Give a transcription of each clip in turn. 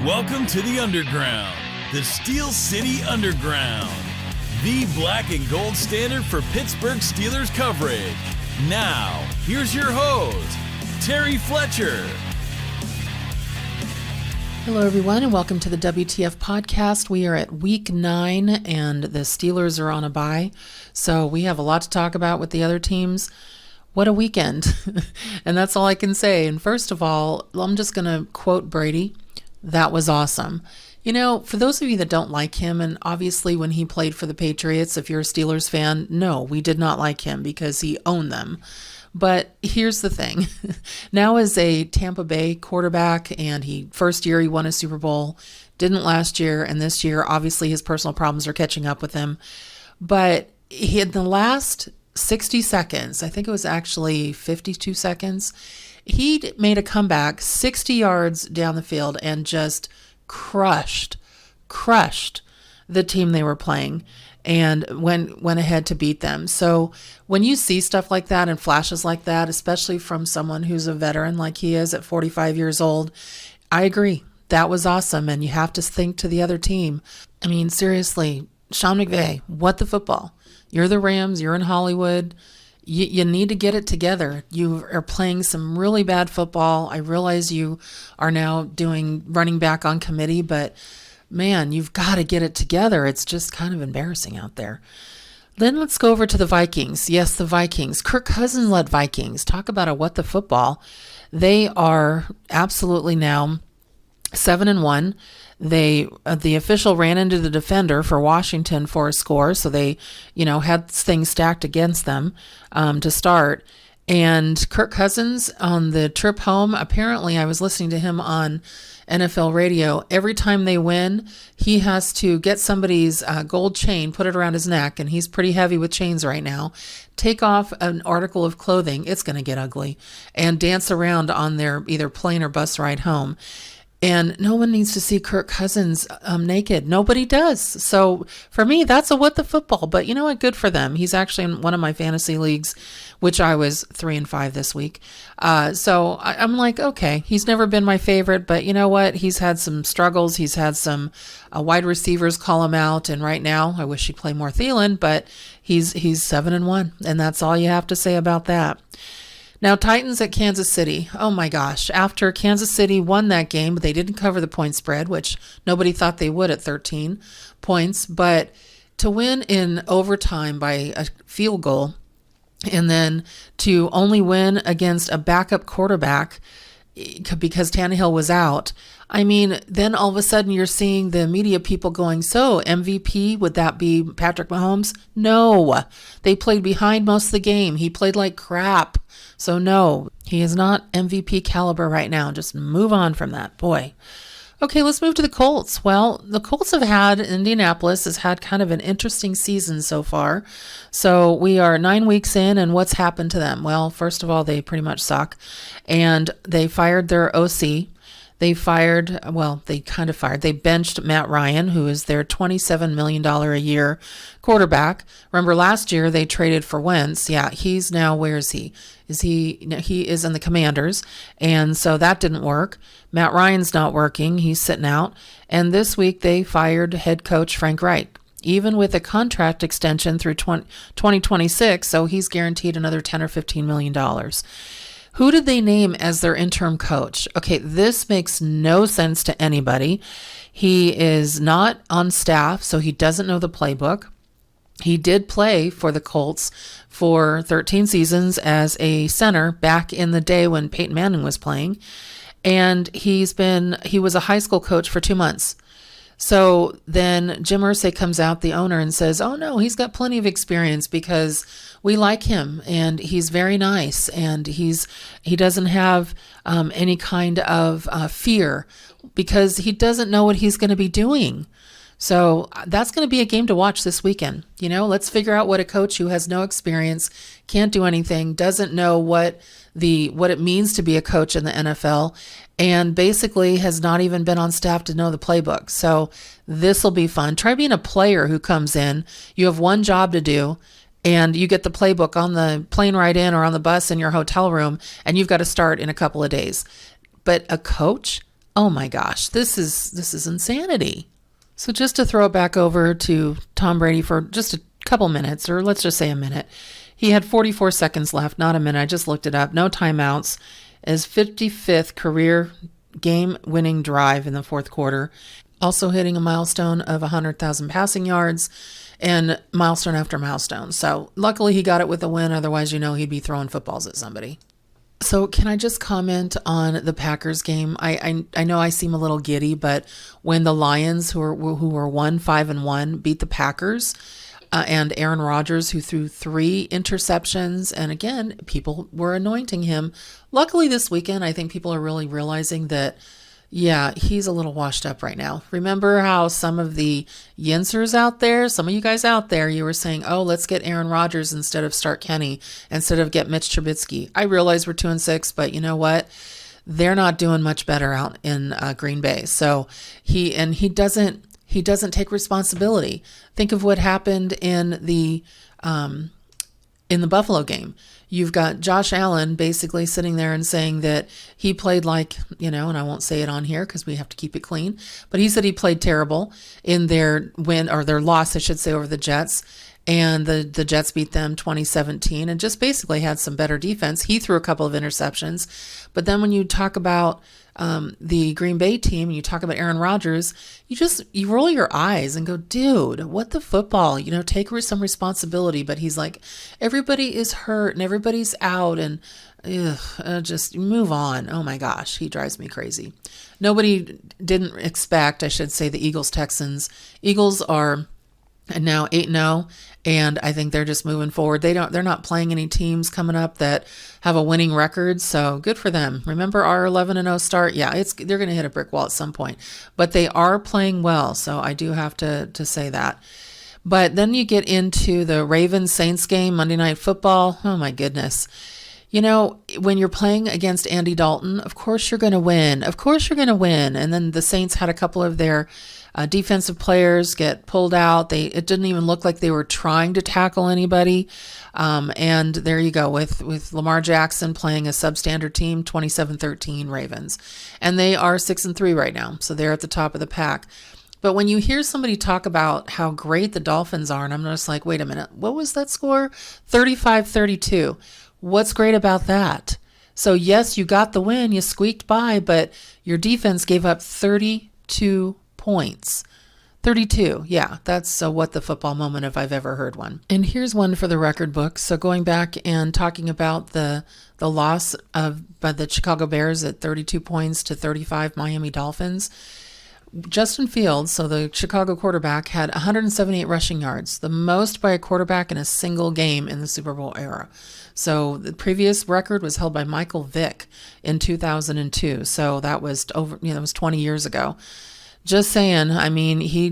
Welcome to the Underground, the Steel City Underground, the black and gold standard for Pittsburgh Steelers coverage. Now, here's your host, Terry Fletcher. Hello, everyone, and welcome to the WTF podcast. We are at week 9, and the Steelers are on a bye, so we have a lot to talk about with the other teams. What a weekend, and that's all I can say. And first of all, I'm just going to quote Brady. That was awesome. You know, for those of you that don't like him, and obviously when he played for the Patriots, if you're a Steelers fan, no, we did not like him because he owned them. But here's the thing. Now as a Tampa Bay quarterback, and first year he won a Super Bowl, didn't last year, and this year, obviously his personal problems are catching up with him. But in the last 60 seconds, I think it was actually 52 seconds, he made a comeback 60 yards down the field and just crushed the team they were playing and went ahead to beat them. So when you see stuff like that and flashes like that, especially from someone who's a veteran like he is at 45 years old, I agree. That was awesome. And you have to think to the other team. I mean, seriously, Sean McVay, what the football? You're the Rams. You're in Hollywood. You need to get it together. You are playing some really bad football. I realize you are now doing running back on committee, but man, you've got to get it together. It's just kind of embarrassing out there. Then let's go over to the Vikings. Yes, the Vikings. Kirk Cousins led Vikings. Talk about a what the football. They are absolutely now 7-1. The official ran into the defender for Washington for a score, so they, had things stacked against them to start. And Kirk Cousins on the trip home, apparently I was listening to him on NFL radio. Every time they win, he has to get somebody's gold chain, put it around his neck, and he's pretty heavy with chains right now, take off an article of clothing, it's going to get ugly, and dance around on their either plane or bus ride home. And no one needs to see Kirk Cousins naked. Nobody does. So for me, that's a what the football. But you know what? Good for them. He's actually in one of my fantasy leagues, which I was 3-5 this week. So I'm like, okay, he's never been my favorite, but you know what? He's had some struggles. He's had some wide receivers call him out. And right now, I wish he'd play more Thielen, but he's 7-1. And that's all you have to say about that. Now, Titans at Kansas City. Oh my gosh. After Kansas City won that game, but they didn't cover the point spread, which nobody thought they would at 13 points. But to win in overtime by a field goal and then to only win against a backup quarterback because Tannehill was out, I mean, then all of a sudden you're seeing the media people going, so MVP, would that be Patrick Mahomes? No, they played behind most of the game. He played like crap. So no, he is not MVP caliber right now. Just move on from that, boy. Okay, let's move to the Colts. Well, the Colts Indianapolis has had kind of an interesting season so far. So we are 9 weeks in, and what's happened to them? Well, first of all, they pretty much suck. And they fired their OC. They benched Matt Ryan, who is their $27 million a year quarterback. Remember last year they traded for Wentz. Yeah, he's now, where is he? He is in the Commanders. And so that didn't work. Matt Ryan's not working. He's sitting out. And this week they fired head coach Frank Reich, even with a contract extension through 2026. So he's guaranteed another $10 or $15 million. Who did they name as their interim coach? Okay, this makes no sense to anybody. He is not on staff, so he doesn't know the playbook. He did play for the Colts for 13 seasons as a center back in the day when Peyton Manning was playing. And he was a high school coach for 2 months. So then Jim Irsay comes out, the owner, and says, oh no, he's got plenty of experience because we like him and he's very nice and he doesn't have any kind of fear because he doesn't know what he's going to be doing. So that's going to be a game to watch this weekend. Let's figure out what a coach who has no experience, can't do anything, doesn't know what it means to be a coach in the NFL, and basically has not even been on staff to know the playbook. So this will be fun. Try being a player who comes in. You have one job to do, and you get the playbook on the plane ride in or on the bus in your hotel room, and you've got to start in a couple of days. But a coach? Oh my gosh, this is insanity. So just to throw it back over to Tom Brady for just a couple minutes, or let's just say a minute. He had 44 seconds left, not a minute. I just looked it up. No timeouts. His 55th career game-winning drive in the fourth quarter. Also hitting a milestone of 100,000 passing yards and milestone after milestone. So luckily he got it with a win. Otherwise, he'd be throwing footballs at somebody. So can I just comment on the Packers game? I know I seem a little giddy, but when the Lions, who were 5-1, beat the Packers, and Aaron Rodgers, who threw 3 interceptions, and again, people were anointing him. Luckily this weekend, I think people are really realizing that, yeah, he's a little washed up right now. Remember how some of the Yinsers out there, some of you guys out there, you were saying, oh, let's get Aaron Rodgers instead of start Kenny, instead of get Mitch Trubisky. I realize we're 2-6, but you know what? They're not doing much better out in Green Bay. So he doesn't take responsibility. Think of what happened in the Buffalo game. You've got Josh Allen basically sitting there and saying that he played like, and I won't say it on here because we have to keep it clean, but he said he played terrible in their win, or their loss, I should say, over the Jets. And the Jets beat them 2017 and just basically had some better defense. He threw a couple of interceptions. But then when you talk about the Green Bay team, and you talk about Aaron Rodgers, you roll your eyes and go, dude, what the football? Take some responsibility. But he's like, everybody is hurt and everybody's out, and just move on. Oh my gosh, he drives me crazy. Nobody didn't expect, I should say, the Eagles-Texans. Eagles are now 8-0, and I think they're just moving forward. They're not playing any teams coming up that have a winning record, so good for them. Remember our 11-0 start? Yeah, they're going to hit a brick wall at some point, but they are playing well, so I do have to say that. But then you get into the Ravens-Saints game, Monday Night Football. Oh my goodness. When you're playing against Andy Dalton, of course you're going to win. Of course you're going to win. And then the Saints had a couple of their defensive players get pulled out. It didn't even look like they were trying to tackle anybody. And there you go with Lamar Jackson playing a substandard team, 27-13 Ravens. And they are 6-3 right now. So they're at the top of the pack. But when you hear somebody talk about how great the Dolphins are, and I'm just like, wait a minute, what was that score? 35-32. What's great about that? So yes, you got the win, you squeaked by, but your defense gave up 32 points. 32, yeah, that's what the football moment if I've ever heard one. And here's one for the record book. So going back and talking about the loss by the Chicago Bears at 32 points to 35 Miami Dolphins, Justin Fields, so the Chicago quarterback, had 178 rushing yards, the most by a quarterback in a single game in the Super Bowl era. So the previous record was held by Michael Vick in 2002. So that was that was 20 years ago. Just saying. I mean, he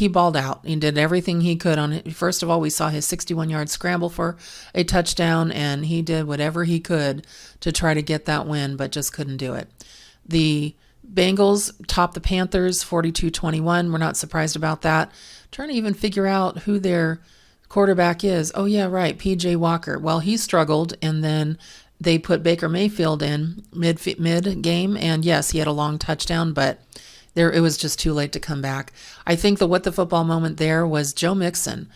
balled out. He did everything he could on it. First of all, we saw his 61-yard scramble for a touchdown, and he did whatever he could to try to get that win, but just couldn't do it. The Bengals topped the Panthers 42-21. We're not surprised about that. Trying to even figure out who their quarterback is. Oh, yeah, right. PJ Walker. Well, he struggled, and then they put Baker Mayfield in mid-game, and yes, he had a long touchdown, but it was just too late to come back. I think the what the football moment there was Joe Mixon.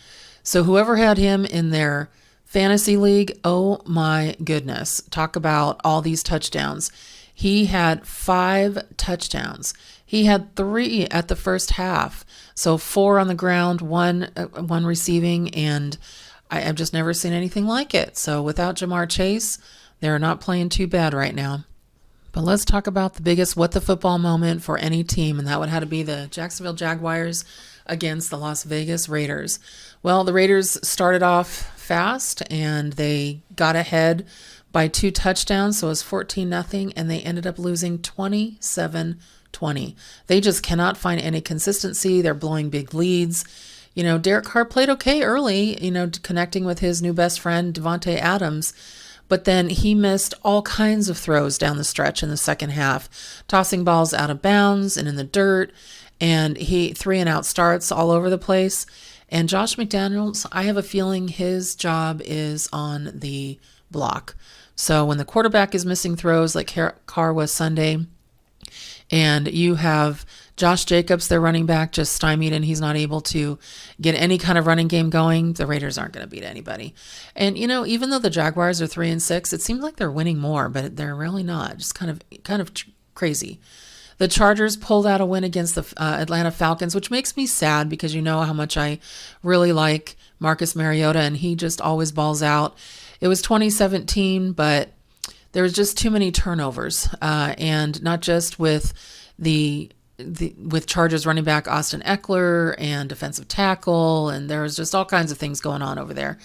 So whoever had him in their fantasy league, oh my goodness. Talk about all these touchdowns. He had 5 touchdowns. He had 3 at the first half. So 4 on the ground, one receiving, and I've just never seen anything like it. So without Jamar Chase, they're not playing too bad right now. But let's talk about the biggest what the football moment for any team, and that would have to be the Jacksonville Jaguars against the Las Vegas Raiders. Well, the Raiders started off fast, and they got ahead by 2 touchdowns, so it was 14-0, and they ended up losing 27-20. They just cannot find any consistency. They're blowing big leads. Derek Carr played okay early, connecting with his new best friend, Devontae Adams, but then he missed all kinds of throws down the stretch in the second half, tossing balls out of bounds and in the dirt, and he 3-and-out starts all over the place. And Josh McDaniels, I have a feeling his job is on the block. So when the quarterback is missing throws like Carr was Sunday, And you have Josh Jacobs, their running back, just stymied, and he's not able to get any kind of running game going. The Raiders aren't going to beat anybody. And, even though the Jaguars are 3-6, it seems like they're winning more, but they're really not. Just kind of crazy. The Chargers pulled out a win against the Atlanta Falcons, which makes me sad because you know how much I really like Marcus Mariota, and he just always balls out. It was 2017, but there was just too many turnovers, and not just with with Chargers running back Austin Eckler and defensive tackle, and there was just all kinds of things going on over there.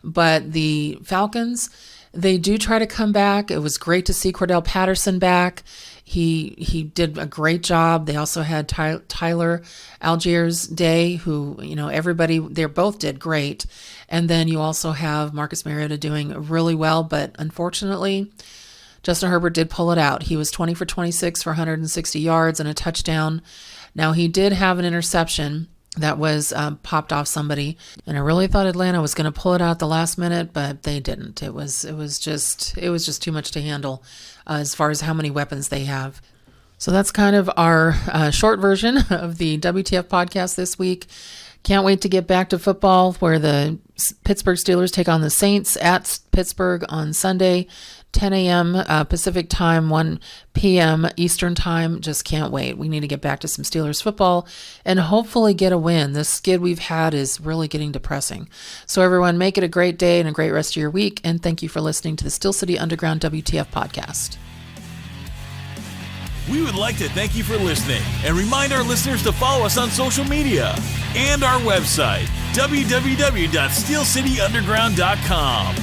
But the Falcons, they do try to come back. It was great to see Cordell Patterson back. He did a great job. They also had Tyler Algiers Day, who, they both did great. And then you also have Marcus Mariota doing really well, but unfortunately, Justin Herbert did pull it out. He was 20 for 26 for 160 yards and a touchdown. Now, he did have an interception that was popped off somebody, and I really thought Atlanta was going to pull it out at the last minute, but they didn't. It was just too much to handle as far as how many weapons they have. So that's kind of our short version of the WTF podcast this week. Can't wait to get back to football, where the Pittsburgh Steelers take on the Saints at Pittsburgh on Sunday, 10 a.m. Pacific time, 1 p.m. Eastern time. Just can't wait. We need to get back to some Steelers football and hopefully get a win. This skid we've had is really getting depressing. So everyone, make it a great day and a great rest of your week. And thank you for listening to the Steel City Underground WTF podcast. We would like to thank you for listening and remind our listeners to follow us on social media and our website, www.steelcityunderground.com.